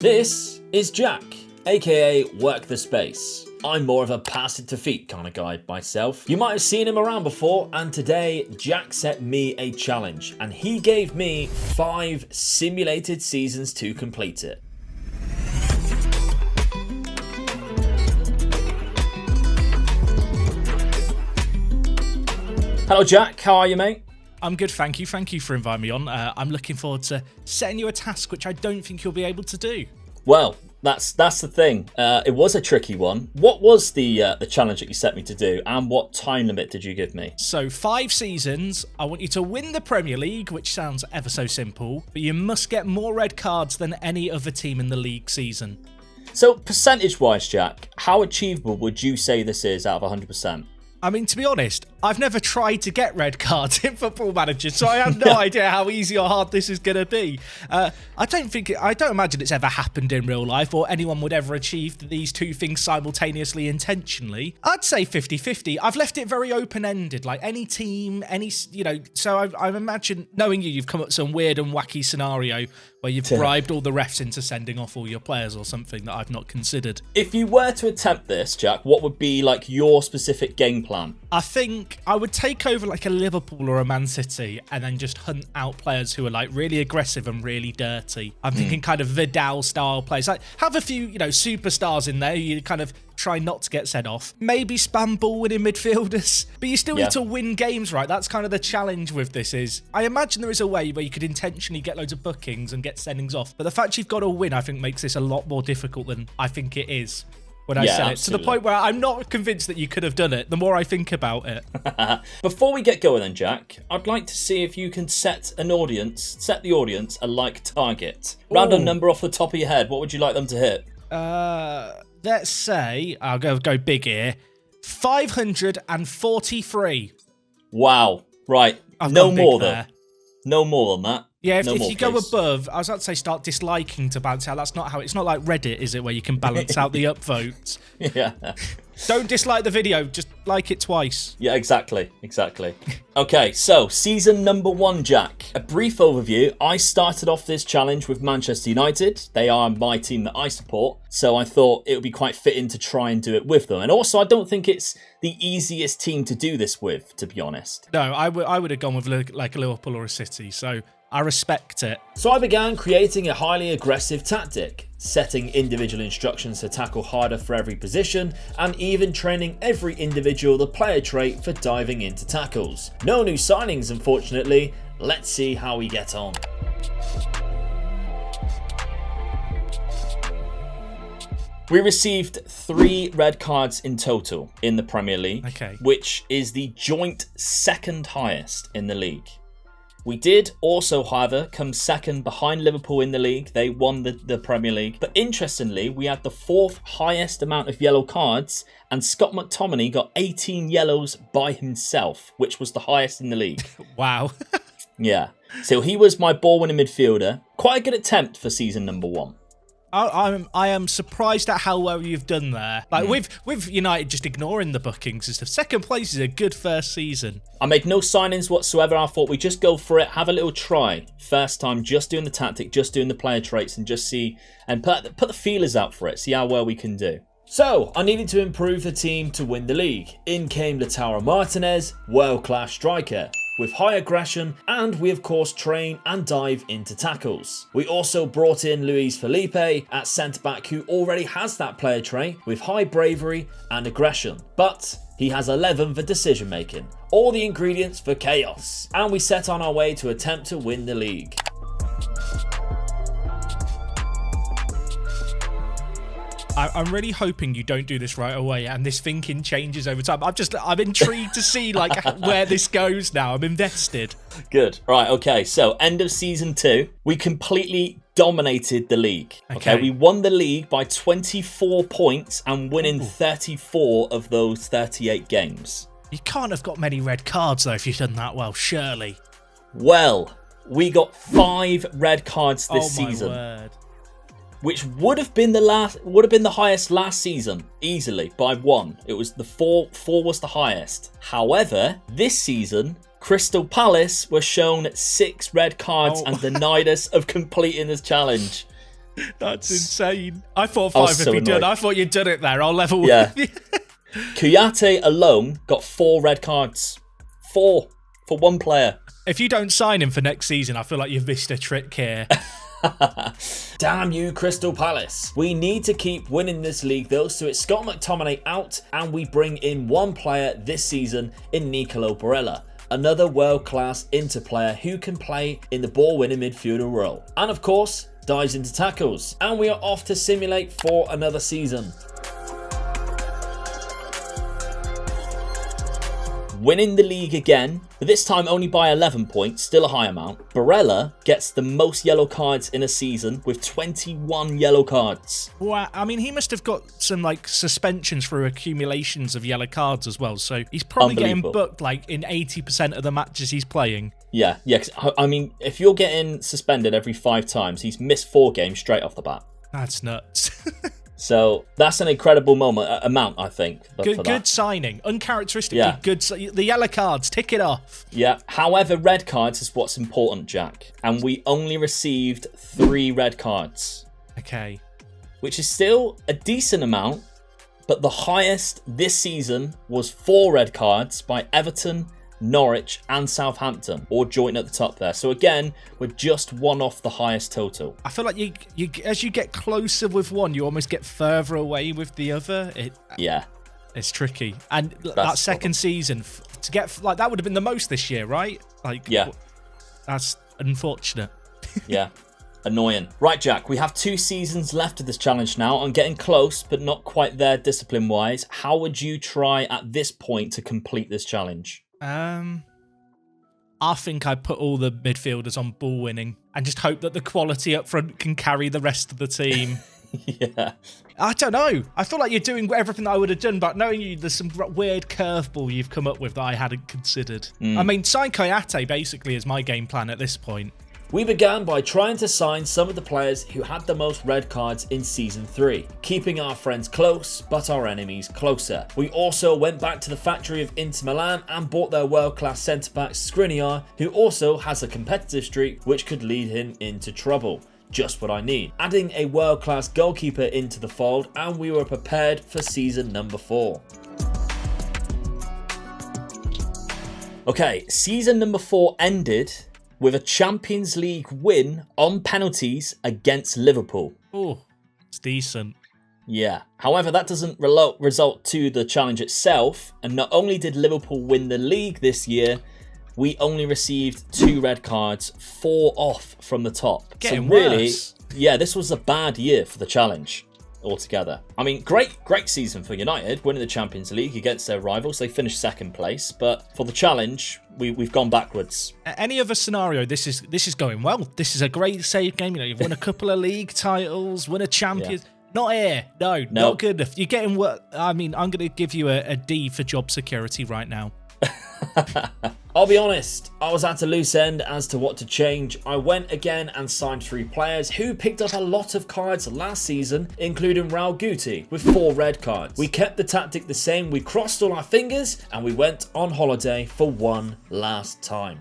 This is Jack, aka WorkTheSpace. I'm more of a pass it to feet kind of guy myself. You might have seen him around before, and today Jack set me a challenge, and he gave me 5 simulated seasons to complete it. Hello Jack, how are you mate? I'm good, thank you. Thank you for inviting me on. I'm looking forward to setting you a task which I don't think you'll be able to do. Well, that's the thing. It was a tricky one. What was the challenge that you set me to do, and what time limit did you give me? So 5 seasons. I want you to win the Premier League, which sounds ever so simple, but you must get more red cards than any other team in the league season. So percentage-wise, Jack, how achievable would you say this is out of 100%? I mean, to be honest, I've never tried to get red cards in Football Manager, so I have no idea how easy or hard this is going to be. I don't imagine it's ever happened in real life, or anyone would ever achieve these two things simultaneously intentionally. I'd say 50-50. I've left it very open-ended, like any team, so I imagine, knowing you've come up with some weird and wacky scenario where you've bribed all the refs into sending off all your players or something that I've not considered. If you were to attempt this, Jack, what would be like your specific game plan? I think I would take over like a Liverpool or a Man City and then just hunt out players who are like really aggressive and really dirty. I'm thinking kind of Vidal style players. Like have a few, superstars in there. You kind of try not to get sent off. Maybe spam ball winning midfielders. But you still need to win games, right? That's kind of the challenge with this is, I imagine there is a way where you could intentionally get loads of bookings and get sendings off. But the fact you've got to win, I think, makes this a lot more difficult than I think it is when I said it. To the point where I'm not convinced that you could have done it, the more I think about it. Before we get going then, Jack, I'd like to see if you can set the audience a like target. Random number off the top of your head, what would you like them to hit? Let's say, I'll go big here, 543. Wow. Right. No more though. No more than that. Yeah, if you go above, I was about to say start disliking to balance out. That's not how it's not like Reddit, is it, where you can balance out the upvotes? Yeah. Don't dislike the video, just like it twice. Yeah, exactly. Okay, so season number 1, Jack. A brief overview. I started off this challenge with Manchester United. They are my team that I support, so I thought it would be quite fitting to try and do it with them. And also, I don't think it's the easiest team to do this with, to be honest. No, I would have gone with like a Liverpool or a City, so I respect it. So I began creating a highly aggressive tactic, setting individual instructions to tackle harder for every position, and even training every individual the player trait for diving into tackles. No new signings, unfortunately. Let's see how we get on. We received 3 red cards in total in the Premier League, which is the joint second highest in the league. We did also, however, come second behind Liverpool in the league. They won the Premier League. But interestingly, we had the 4th highest amount of yellow cards, and Scott McTominay got 18 yellows by himself, which was the highest in the league. Wow. Yeah. So he was my ball-winning midfielder. Quite a good attempt for season number 1. I am surprised at how well you've done there. Like with United just ignoring the bookings and stuff. Second place is a good first season. I made no signings whatsoever. I thought we'd just go for it, have a little try. First time, just doing the tactic, just doing the player traits, and just see and put the feelers out for it. See how well we can do. So I needed to improve the team to win the league. In came Lautaro Martinez, world-class striker, with high aggression, and we of course train and dive into tackles. We also brought in Luis Felipe at centre-back, who already has that player trait with high bravery and aggression, but he has 11 for decision making. All the ingredients for chaos, and we set on our way to attempt to win the league. I'm really hoping you don't do this right away and this thinking changes over time. I'm intrigued to see like where this goes now. I'm invested. Good. Right, okay. So end of season 2, we completely dominated the league. Okay, we won the league by 24 points and winning 34 of those 38 games. You can't have got many red cards though if you've done that well, surely. Well, we got 5 red cards this season. Oh my word. Which would have been the highest last season, easily, by 1. It was the 4 was the highest. However, this season, Crystal Palace were shown 6 red cards and denied us of completing this challenge. That's insane. I thought 5 so would be annoyed. done. I thought you'd done it there. I'll level Yeah. with you. Kuyate alone got 4 red cards. 4 for one player. If you don't sign him for next season, I feel like you've missed a trick here. Damn you, Crystal Palace. We need to keep winning this league though, so it's Scott McTominay out and we bring in one player this season in Nicolo Barella. Another world-class Inter player who can play in the ball-winning midfielder role. And of course, dives into tackles. And we are off to simulate for another season. Winning the league again, but this time only by 11 points, still a high amount. Barella gets the most yellow cards in a season with 21 yellow cards. Wow, I mean, he must have got some like suspensions through accumulations of yellow cards as well. So he's probably getting booked like in 80% of the matches he's playing. Yeah. 'Cause, I mean, if you're getting suspended every 5 times, he's missed 4 games straight off the bat. That's nuts. So that's an incredible amount, I think. Good signing. Uncharacteristically good. The yellow cards, tick it off. Yeah. However, red cards is what's important, Jack. And we only received 3 red cards. Okay. Which is still a decent amount, but the highest this season was 4 red cards by Everton, Norwich and Southampton, all joint at the top there. So again, we're just one off the highest total. I feel like you as you get closer with one, you almost get further away with the other. It's tricky. And that second season, to get like that would have been the most this year, right? Like, yeah, that's unfortunate. Yeah. Annoying. Right, Jack, we have 2 seasons left of this challenge now. I'm getting close, but not quite there discipline-wise. How would you try at this point to complete this challenge? I think I'd put all the midfielders on ball winning and just hope that the quality up front can carry the rest of the team. Yeah. I don't know. I feel like you're doing everything that I would have done, but knowing you, there's some weird curveball you've come up with that I hadn't considered. I mean, sign Koyate basically is my game plan at this point. We began by trying to sign some of the players who had the most red cards in Season 3, keeping our friends close but our enemies closer. We also went back to the factory of Inter Milan and bought their world-class centre-back Skriniar, who also has a competitive streak which could lead him into trouble. Just what I need. Adding a world-class goalkeeper into the fold, and we were prepared for season number 4. Okay, season number 4 ended with a Champions League win on penalties against Liverpool. Oh, it's decent. Yeah. However, that doesn't result to the challenge itself. And not only did Liverpool win the league this year, we only received 2 red cards, 4 off from the top. Getting so really, worse. Yeah, this was a bad year for the challenge altogether. I mean, great season for United, winning the Champions League against their rivals. They finished 2nd place, but for the challenge, we've gone backwards. Any other scenario, this is going well. This is a great save game. You know, you've won a couple of league titles, won a Champions. Yeah. Not here. No, not good enough. You're getting what? I mean, I'm going to give you a D for job security right now. I'll be honest, I was at a loose end as to what to change. I went again and signed 3 players who picked up a lot of cards last season, including Raul Guti with 4 red cards. We kept the tactic the same, we crossed all our fingers and we went on holiday for one last time.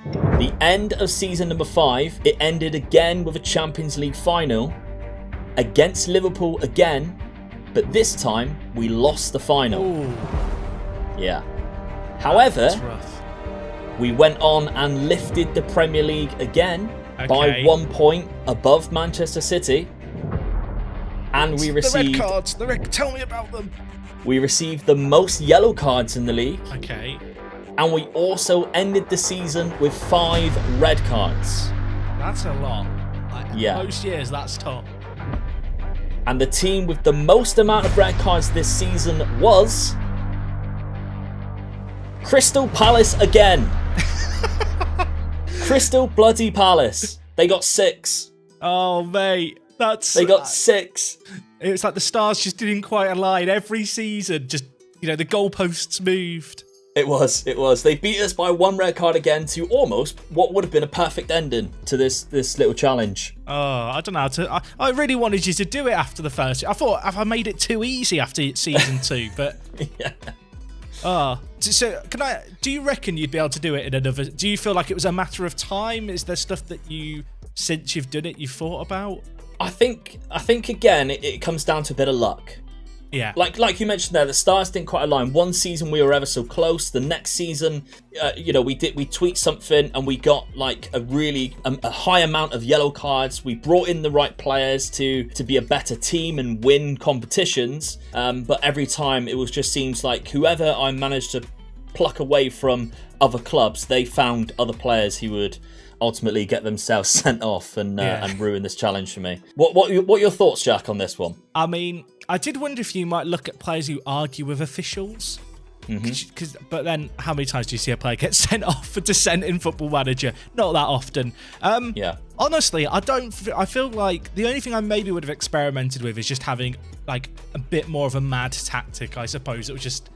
The end of season number 5, it ended again with a Champions League final against Liverpool again, but this time we lost the final. Ooh. Yeah. However, That's rough. We went on and lifted the Premier League again by 1 point above Manchester City, and we received the red cards. Tell me about them. We received the most yellow cards in the league. Okay. And we also ended the season with 5 red cards. That's a lot. Yeah. Most years, that's top. And the team with the most amount of red cards this season was Crystal Palace again. Crystal bloody Palace. They got 6. Oh, mate. They got 6. It was like the stars just didn't quite align every season. Just, you know, the goalposts moved. It was. They beat us by 1 red card again to almost what would have been a perfect ending to this little challenge. Oh, I don't know how to... I really wanted you to do it after the first... I thought, have I made it too easy after season 2? But... Yeah. Oh, So do you reckon you'd be able to do it in another? Do you feel like it was a matter of time? Is there stuff that since you've done it, you've thought about? I think again, it comes down to a bit of luck. Yeah. Like you mentioned there, the stars didn't quite align. One season we were ever so close. The next season, we tweaked something and we got like a high amount of yellow cards. We brought in the right players to be a better team and win competitions. But every time it seems like whoever I managed to pluck away from other clubs, they found other players who would ultimately get themselves sent off and ruin this challenge for me. What are your thoughts, Jack, on this one? I mean, I did wonder if you might look at players who argue with officials. But then how many times do you see a player get sent off for dissent in Football Manager? Not that often. Honestly, I feel like the only thing I maybe would have experimented with is just having like a bit more of a mad tactic, I suppose. It was just,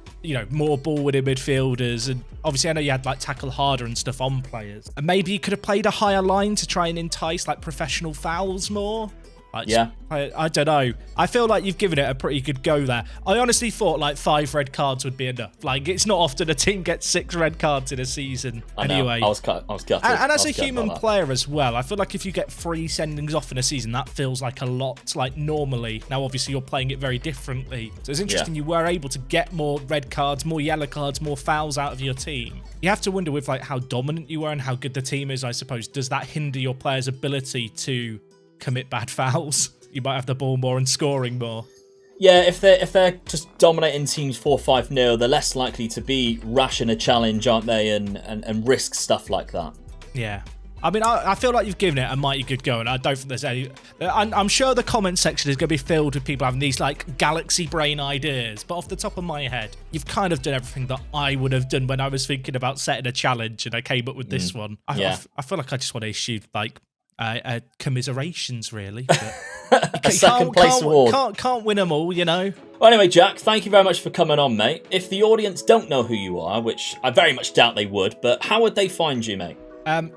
more ball-winning midfielders. And obviously I know you had like tackle harder and stuff on players. And maybe you could have played a higher line to try and entice like professional fouls more. I don't know. I feel like you've given it a pretty good go there. I honestly thought like 5 red cards would be enough. Like, it's not often a team gets 6 red cards in a season. Anyway, I was gutted. And as a human player as well, I feel like if you get 3 sendings off in a season, that feels like a lot, like normally. Now, obviously, you're playing it very differently. So it's interesting you were able to get more red cards, more yellow cards, more fouls out of your team. You have to wonder with like how dominant you were and how good the team is, I suppose. Does that hinder your players' ability to commit bad fouls? You might have the ball more and scoring more. Yeah, if they're just dominating teams 4-5-0, they're less likely to be rash in a challenge, aren't they? And risk stuff like that. Yeah. I mean, I feel like you've given it a mighty good go, and I don't think there's any... I'm sure the comment section is going to be filled with people having these, like, galaxy brain ideas, but off the top of my head, you've kind of done everything that I would have done when I was thinking about setting a challenge, and I came up with this one. I feel like I just want to issue, like, commiserations, really. But a second place award. Can't win them all, Well, anyway, Jack, thank you very much for coming on, mate. If the audience don't know who you are, which I very much doubt they would, but how would they find you, mate?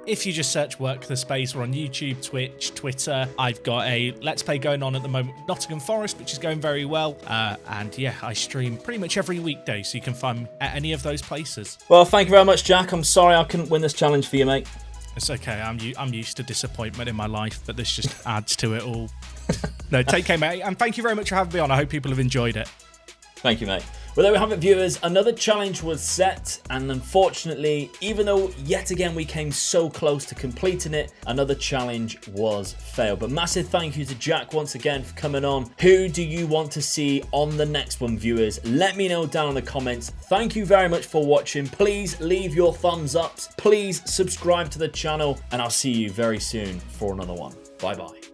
If you just search WorkTheSpace, we're on YouTube, Twitch, Twitter. I've got a Let's Play going on at the moment with Nottingham Forest, which is going very well. And yeah, I stream pretty much every weekday, so you can find me at any of those places. Well, thank you very much, Jack. I'm sorry I couldn't win this challenge for you, mate. It's okay. I'm used to disappointment in my life, but this just adds to it all. No, take care, mate. And thank you very much for having me on. I hope people have enjoyed it. Thank you, mate. Well, there we have it, viewers. Another challenge was set, and unfortunately, even though yet again we came so close to completing it, another challenge was failed. But massive thank you to Jack once again for coming on. Who do you want to see on the next one, viewers? Let me know down in the comments. Thank you very much for watching. Please leave your thumbs ups. Please subscribe to the channel, and I'll see you very soon for another one. Bye-bye.